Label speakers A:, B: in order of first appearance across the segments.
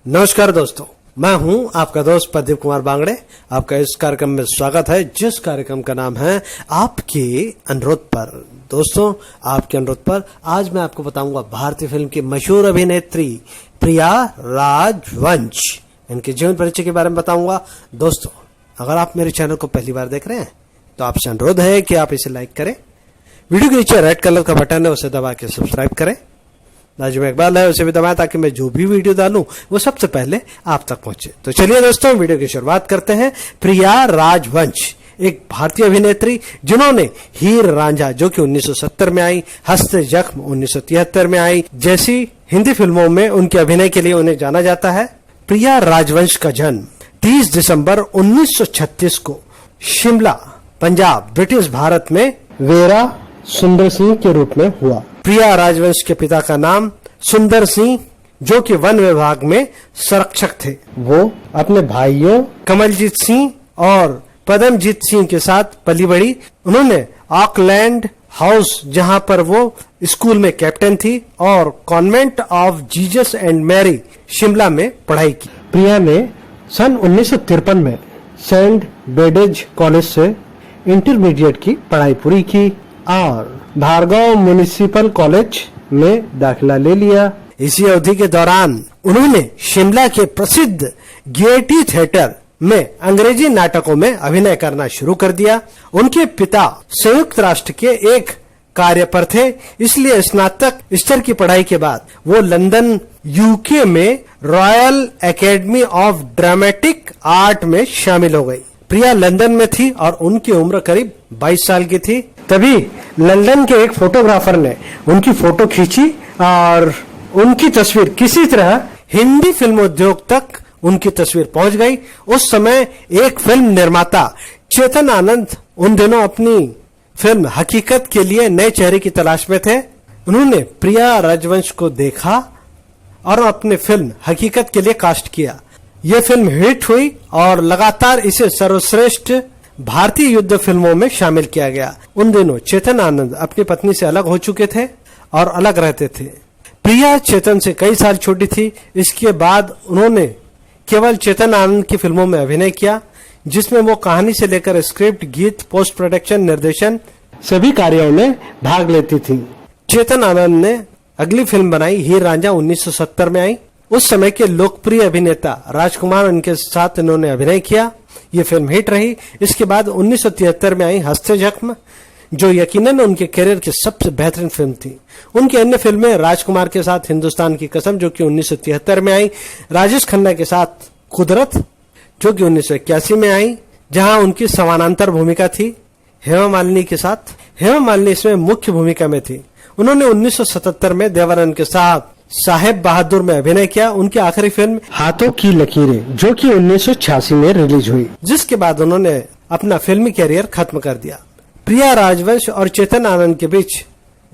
A: नमस्कार दोस्तों, मैं हूं आपका दोस्त प्रदीप कुमार बांगड़े। आपका इस कार्यक्रम में स्वागत है, जिस कार्यक्रम का नाम है आपके अनुरोध पर। दोस्तों, आपके अनुरोध पर आज मैं आपको बताऊंगा भारतीय फिल्म की मशहूर अभिनेत्री प्रिया राजवंश, इनके जीवन परिचय के बारे में बताऊंगा। दोस्तों, अगर आप मेरे चैनल को पहली बार देख रहे हैं तो आपसे अनुरोध है कि आप इसे लाइक करें, वीडियो के नीचे रेड कलर का बटन है उसे दबा के सब्सक्राइब करें, बाजू में इकबाल है उसे भी दबाएं ताकि मैं जो भी वीडियो डालूं वो सबसे पहले आप तक पहुंचे। तो चलिए दोस्तों, वीडियो की शुरुआत करते हैं। प्रिया राजवंश एक भारतीय अभिनेत्री जिन्होंने हीर रांझा जो कि 1970 में आई, हस्ते जख्म 1973 में आई जैसी हिंदी फिल्मों में उनके अभिनय के लिए उन्हें जाना जाता है। प्रिया राजवंश का जन्म 30 दिसंबर 1936 को शिमला, पंजाब, ब्रिटिश भारत में वेरा सुंदर सिंह के रूप में हुआ। प्रिया राजवंश के पिता का नाम सुंदर सिंह जो कि वन विभाग में संरक्षक थे। वो अपने भाइयों कमलजीत सिंह और पदमजीत सिंह के साथ पली बढ़ी। उन्होंने ऑकलैंड हाउस, जहां पर वो स्कूल में कैप्टन थी, और convent of Jesus and Mary Shimla में पढ़ाई की। प्रिया ने सन 1953 में सेंट बेडेज कॉलेज से इंटरमीडिएट की पढ़ाई पूरी की और भार्गव म्युनिसिपल कॉलेज में दाखिला ले लिया। इसी अवधि के दौरान उन्होंने शिमला के प्रसिद्ध गेयटी थिएटर में अंग्रेजी नाटकों में अभिनय करना शुरू कर दिया। उनके पिता संयुक्त राष्ट्र के एक कार्य पर थे, इसलिए स्नातक स्तर की पढ़ाई के बाद वो लंदन यूके में royal academy of dramatic art में शामिल हो गई। प्रिया लंदन में थी और उनकी उम्र करीब 22 साल की थी। तभी लंदन के एक फोटोग्राफर ने उनकी फोटो खींची और उनकी तस्वीर किसी तरह हिंदी फिल्म उद्योग तक उनकी तस्वीर पहुंच गई। उस समय एक फिल्म निर्माता चेतन आनंद उन दिनों अपनी फिल्म हकीकत के लिए नए चेहरे की तलाश में थे। उन्होंने प्रिया राजवंश को देखा और अपने फिल्म हकीकत के लिए कास्ट किया। यह फिल्म हिट हुई और लगातार इसे सर्वश्रेष्ठ भारतीय युद्ध फिल्मों में शामिल किया गया। उन दिनों चेतन आनंद अपनी पत्नी से अलग हो चुके थे और अलग रहते थे। प्रिया चेतन से कई साल छोटी थी। इसके बाद उन्होंने केवल चेतन आनंद की फिल्मों में अभिनय किया, जिसमें वो कहानी से लेकर स्क्रिप्ट, गीत, पोस्ट प्रोडक्शन, निर्देशन सभी कार्यों में भाग लेती थी। चेतन आनंद ने अगली फिल्म बनाई हीर रांझा 1970 में आई। उस समय के लोकप्रिय अभिनेता राजकुमार उनके साथ इन्होंने अभिनय किया। ये फिल्म हिट रही। इसके बाद 1973 में आई हस्ते जख्म, जो यकीनन उनके करियर की सबसे बेहतरीन फिल्म थी। उनकी अन्य फिल्में राजकुमार के साथ हिंदुस्तान की कसम जो कि 1973 में आई, राजेश खन्ना के साथ कुदरत जो कि 1981 में आई, जहां उनकी समानांतर भूमिका थी हेमा मालिनी के साथ। हेमा मालिनी इसमें मुख्य भूमिका में थी। उन्होंने 1977 में देवानंद के साथ साहेब बहादुर में अभिनय किया। उनकी आखिरी फिल्म हाथों की लकीरें जो कि 1986 में रिलीज हुई, जिसके बाद उन्होंने अपना फिल्मी कैरियर खत्म कर दिया। प्रिया राजवंश और चेतन आनंद के बीच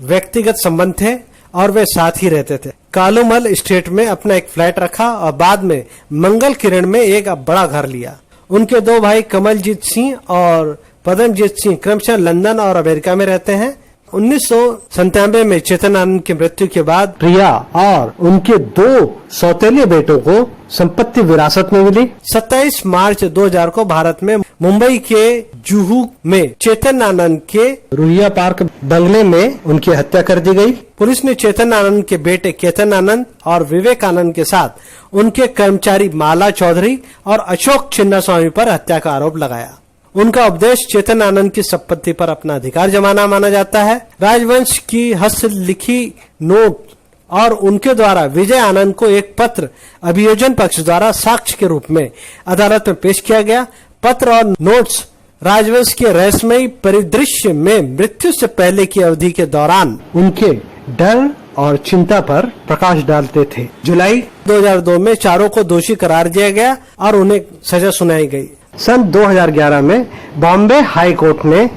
A: व्यक्तिगत संबंध थे और वे साथ ही रहते थे। कालूमल स्टेट में अपना एक फ्लैट रखा और बाद में मंगल किरण में एक बड़ा घर लिया। उनके दो भाई कमलजीत सिंह और पदमजीत सिंह क्रमशः लंदन और अमेरिका में रहते हैं। 1997 में चेतन आनंद की मृत्यु के बाद प्रिया और उनके दो सौतेले बेटों को संपत्ति विरासत में मिली। 27 मार्च 2000 को भारत में मुंबई के जुहू में चेतन आनंद के रुहिया पार्क बंगले में उनकी हत्या कर दी गई। पुलिस ने चेतन आनंद के बेटे केतन आनंद और विवेक आनंद के साथ उनके कर्मचारी माला चौधरी और अशोक चिन्नास्वामी पर हत्या का आरोप लगाया। उनका उपदेश चेतन आनंद की संपत्ति पर अपना अधिकार जमाना माना जाता है। राजवंश की हस्तलिखी नोट और उनके द्वारा विजय आनंद को एक पत्र अभियोजन पक्ष द्वारा साक्ष्य के रूप में अदालत में पेश किया गया। पत्र और नोट्स राजवंश के रहस्यमयी परिदृश्य में मृत्यु से पहले की अवधि के दौरान उनके डर और चिंता पर प्रकाश डालते थे। जुलाई 2002 में चारों को दोषी करार दिया गया और उन्हें सजा सुनाई गई। सन 2011 में बॉम्बे हाई कोर्ट ने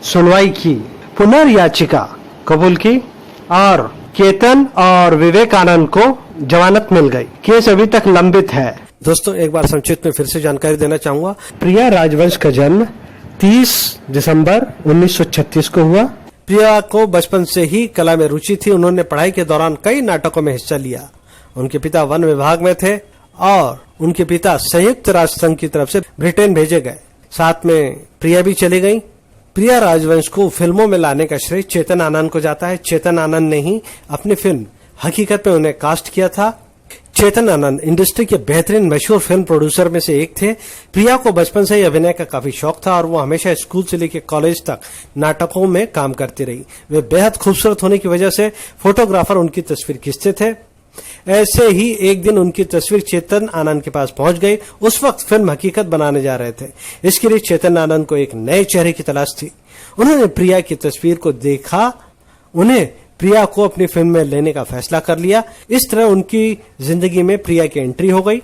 A: सुनवाई की, पुनर्याचिका कबूल की और केतन और विवेकानंद को जमानत मिल गई। केस अभी तक लंबित है। दोस्तों, एक बार संक्षिप्त में फिर से जानकारी देना चाहूंगा। प्रिया राजवंश का जन्म 30 दिसंबर 1936 को हुआ। प्रिया को बचपन से ही कला में रुचि थी। उन्होंने पढ़ाई के दौरान कई नाटकों में हिस्सा लिया। उनके पिता वन विभाग में थे और उनके पिता संयुक्त राष्ट्र संघ की तरफ से ब्रिटेन भेजे गए। साथ में प्रिया भी चली गई। प्रिया राजवंश को फिल्मों में लाने का श्रेय चेतन आनंद को जाता है। चेतन आनंद ने ही अपनी फिल्म हकीकत में उन्हें कास्ट किया था। चेतन आनंद इंडस्ट्री के बेहतरीन मशहूर फिल्म प्रोड्यूसर में से एक थे। प्रिया को बचपन से ही अभिनय का काफी शौक था और वो हमेशा स्कूल से लेकर कॉलेज तक नाटकों में काम करती रही। वे बेहद खूबसूरत होने की वजह से फोटोग्राफर उनकी तस्वीर खींचते थे। ऐसे ही एक दिन उनकी तस्वीर चेतन आनंद के पास पहुंच गई। उस वक्त फिल्म हकीकत बनाने जा रहे थे। इसके लिए चेतन आनंद को एक नए चेहरे की तलाश थी। उन्होंने प्रिया की तस्वीर को देखा, उन्हें प्रिया को अपनी फिल्म में लेने का फैसला कर लिया। इस तरह उनकी जिंदगी में प्रिया की एंट्री हो गई।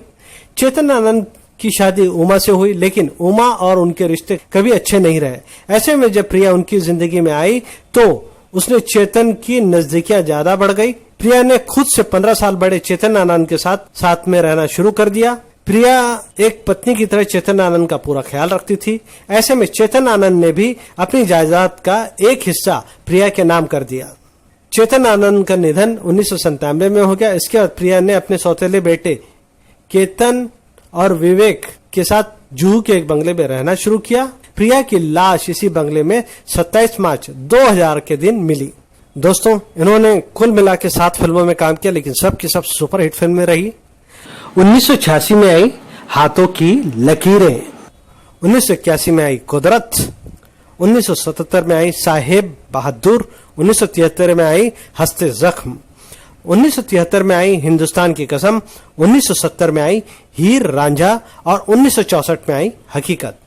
A: चेतन आनंद की शादी उमा से हुई, लेकिन उमा और उनके रिश्ते कभी अच्छे नहीं रहे। ऐसे में जब प्रिया उनकी जिंदगी में आई तो उसने चेतन की नजदीकियां ज्यादा बढ़ गई। प्रिया ने खुद से 15 साल बड़े चेतन आनंद के साथ में रहना शुरू कर दिया। प्रिया एक पत्नी की तरह चेतन आनंद का पूरा ख्याल रखती थी। ऐसे में चेतन आनंद ने भी अपनी जायदाद का एक हिस्सा प्रिया के नाम कर दिया। चेतन आनंद का निधन 1997 में हो गया। इसके बाद प्रिया ने अपने सौतेले बेटे केतन और विवेक के साथ जुहू के एक बंगले में रहना शुरू किया। प्रिया की लाश इसी बंगले में 27 मार्च 2000 के दिन मिली। दोस्तों, इन्होंने कुल मिला के 7 फिल्मों में काम किया, लेकिन सब की सब सुपरहिट फिल्में रही। 1986 में आई हाथों की लकीरें, 1981 में आई कुदरत, 1977 में आई साहेब बहादुर, 1973 में आई हंसते जख्म, 1973 में आई हिंदुस्तान की कसम, 1970 में आई हीर रांझा और 1964 में आई हकीकत।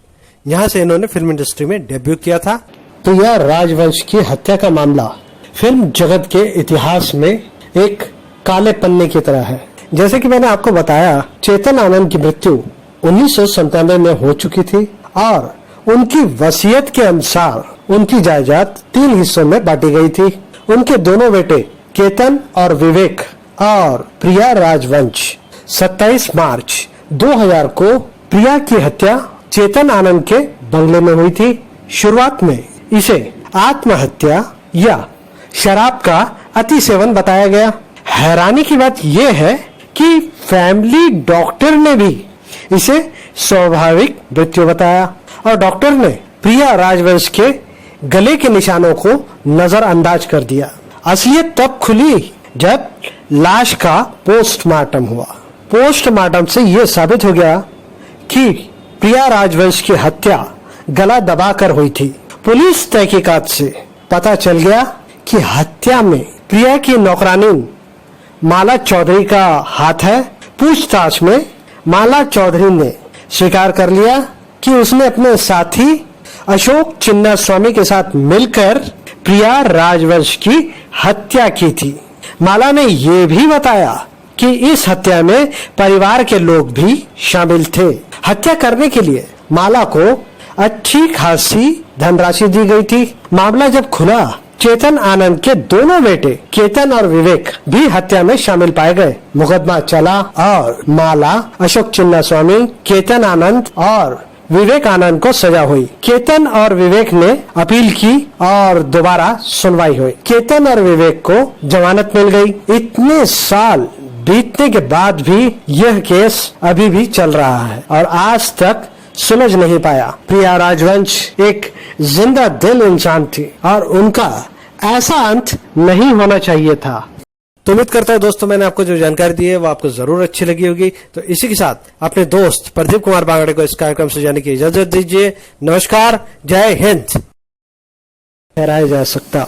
A: यहां से इन्होंने फिल्म इंडस्ट्री में डेब्यू किया था। तो यह राजवंश की हत्या का मामला फिल्म जगत के इतिहास में एक काले पन्ने की तरह है। जैसे कि मैंने आपको बताया, चेतन आनंद की मृत्यु 1997 में हो चुकी थी और उनकी वसीयत के अनुसार उनकी जायदाद 3 हिस्सों में बांटी गई थी। उनके दोनों बेटे केतन और विवेक और प्रिया राजवंश 27 मार्च 2000 को प्रिया की हत्या चेतन आनंद के बंगले में हुई थी। शुरुआत में इसे आत्महत्या या शराब का अति सेवन बताया गया। हैरानी की बात यह है कि फैमिली डॉक्टर ने भी इसे स्वाभाविक मृत्यु बताया और डॉक्टर ने प्रिया राजवंश के गले के निशानों को नजरअंदाज कर दिया। असलियत तब खुली जब लाश का पोस्टमार्टम हुआ। पोस्टमार्टम से यह साबित हो गया कि प्रिया राजवंश की हत्या गला दबाकर हुई थी। पुलिस तहकीकात से पता चल गया कि हत्या में प्रिया की नौकरानी माला चौधरी का हाथ है। पूछताछ में माला चौधरी ने स्वीकार कर लिया कि उसने अपने साथी अशोक चिन्ना स्वामी के साथ मिलकर प्रिया राजवंश की हत्या की थी। माला ने यह भी बताया कि इस हत्या में परिवार के लोग भी शामिल थे। हत्या करने के लिए माला को अच्छी खासी धनराशि दी गई थी। मामला जब खुला, चेतन आनंद के दोनों बेटे केतन और विवेक भी हत्या में शामिल पाए गए। मुकदमा चला और माला, अशोक चिन्ना स्वामी, केतन आनंद और विवेक आनंद को सजा हुई। केतन और विवेक ने अपील की और दोबारा सुनवाई हुई। केतन और विवेक को जमानत मिल गई। इतने साल बीतने के बाद भी यह केस अभी भी चल रहा है और आज तक सुलझ नहीं पाया। प्रिया राजवंश एक जिंदा दिल इंसान थी और उनका ऐसा अंत नहीं होना चाहिए था। तो उम्मीद करता हूँ दोस्तों, मैंने आपको जो जानकारी दी है वो आपको जरूर अच्छी लगी होगी। तो इसी के साथ अपने दोस्त प्रदीप कुमार बांगड़े को इस कार्यक्रम से जाने की इजाजत दीजिए। नमस्कार, जय हिंद। ठहराया जा सकता।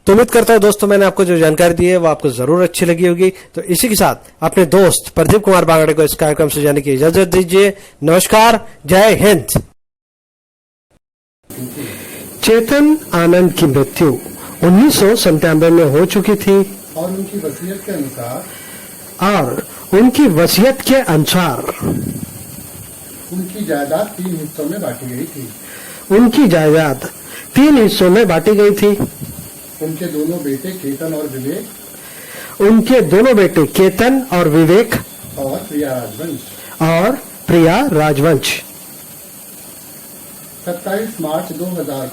A: तो उम्मीद करता हूँ दोस्तों, मैंने आपको जो जानकारी दी है वो आपको जरूर अच्छी लगी होगी। तो इसी के साथ अपने दोस्त प्रदीप कुमार बांगड़े को इस कार्यक्रम से जाने की इजाजत दीजिए। नमस्कार, जय हिंद। चेतन आनंद की मृत्यु 1997 में हो चुकी थी
B: और उनकी वसीयत के अनुसार उनकी जायदाद 3 हिस्सों में बांटी गई थी।
A: उनकी जायदाद 3 हिस्सों में बांटी गई थी।
B: उनके दोनों बेटे केतन और विवेक और
A: प्रिया राजवंश
B: 27 मार्च 2000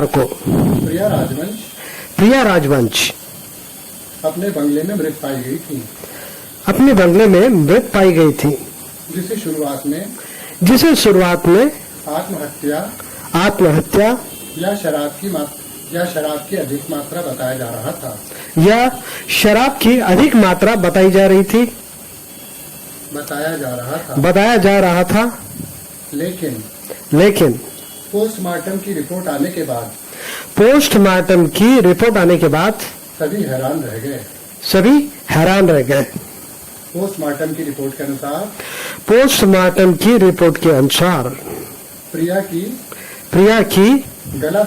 B: को
A: प्रिया राजवंश
B: अपने बंगले में मृत पाई गई थी,
A: अपने बंगले में मृत पाई गई थी,
B: जिसे
A: शुरुआत में आत्महत्या
B: या शराब की अधिक मात्रा बताया जा रहा था,
A: या शराब की अधिक मात्रा बताया जा रहा था। लेकिन
B: पोस्टमार्टम की रिपोर्ट आने के बाद सभी हैरान रह गए। पोस्टमार्टम की रिपोर्ट के अनुसार प्रिया की गला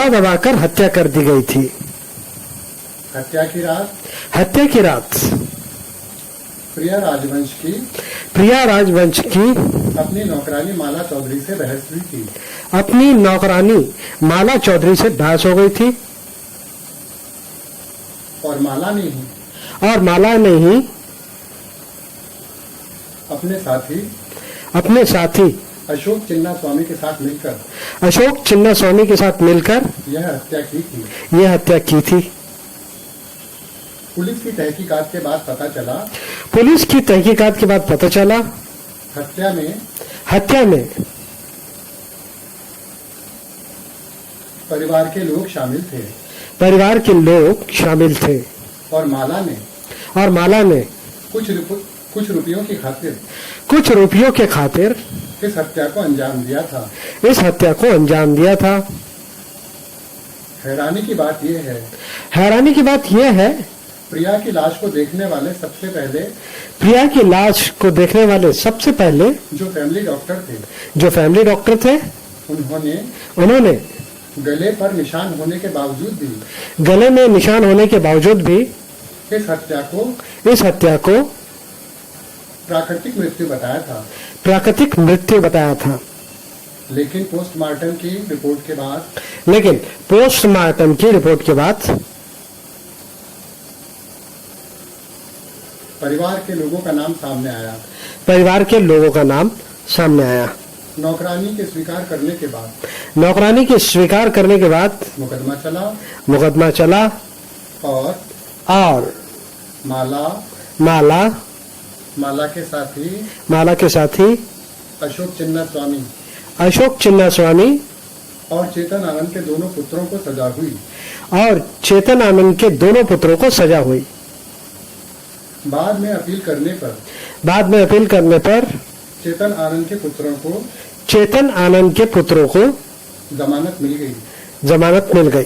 B: दबाकर हत्या कर दी गई थी। हत्या की रात प्रिया राजवंश की अपनी नौकरानी माला चौधरी से बहस हो गई थी, और माला ने ही अपने साथी अशोक चिन्ना स्वामी के साथ मिलकर यह हत्या की थी। पुलिस की तहकीकात के बाद पता चला हत्या में परिवार के लोग शामिल थे, और माला ने कुछ रुपयों के खातिर इस हत्या को अंजाम दिया था। हैरानी की बात यह है प्रिया की लाश को देखने वाले सबसे पहले जो फैमिली डॉक्टर थे उन्होंने गले में निशान होने के बावजूद भी इस हत्या को प्राकृतिक मृत्यु बताया था। लेकिन पोस्टमार्टम की रिपोर्ट के बाद परिवार के लोगों का नाम सामने आया। नौकरानी के स्वीकार करने के बाद मुकदमा चला और माला के साथी अशोक चिन्ना स्वामी और चेतन आनंद के दोनों पुत्रों को सजा हुई। बाद में अपील करने पर चेतन आनंद के पुत्रों को जमानत मिल गई।